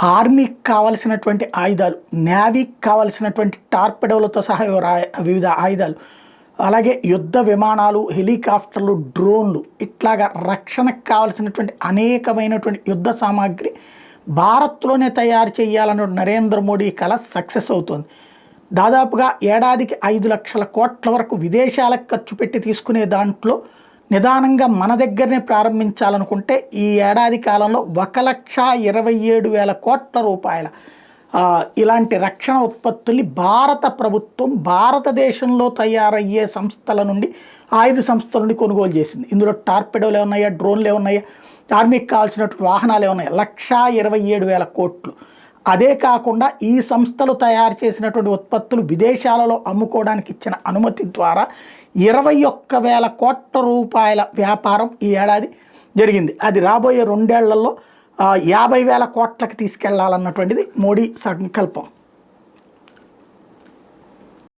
ఆర్మీకి కావలసినటువంటి ఆయుధాలు, నేవీకి కావలసినటువంటి టార్పెడోలతో సహా వివిధ ఆయుధాలు, అలాగే యుద్ధ విమానాలు, హెలికాప్టర్లు, డ్రోన్లు, ఇట్లాగా రక్షణకు కావలసినటువంటి అనేకమైనటువంటి యుద్ధ సామాగ్రి భారత్లోనే తయారు చేయాలన్న నరేంద్ర మోడీ కళ సక్సెస్ అవుతుంది. దాదాపుగా ఏడాదికి 5 లక్షల కోట్ల వరకు విదేశాలకు ఖర్చు పెట్టి తీసుకునే దాంట్లో నిదానంగా మన దగ్గరనే ప్రారంభించాలనుకుంటే ఈ ఏడాది కాలంలో 1,27,000 కోట్ల రూపాయల ఇలాంటి రక్షణ ఉత్పత్తుల్ని భారత ప్రభుత్వం భారతదేశంలో తయారయ్యే సంస్థల నుండి, ఆయుధ సంస్థల నుండి కొనుగోలు చేసింది. ఇందులో టార్పెడోలు ఏమన్నాయా, డ్రోన్లు ఏమన్నాయా, ఆర్మీకి కావాల్సినటువంటి వాహనాలు ఏమన్నాయా, 1,27,000 కోట్లు. అదే కాకుండా ఈ సంస్థలు తయారు చేసినటువంటి ఉత్పత్తులు విదేశాలలో అమ్ముకోవడానికి ఇచ్చిన అనుమతి ద్వారా 21,000 కోట్ల రూపాయల వ్యాపారం ఈ ఏడాది జరిగింది. అది రాబోయే 2 ఏళ్లలో 50,000 కోట్లకి తీసుకెళ్లాలన్నటువంటిది మోడీ సంకల్పం.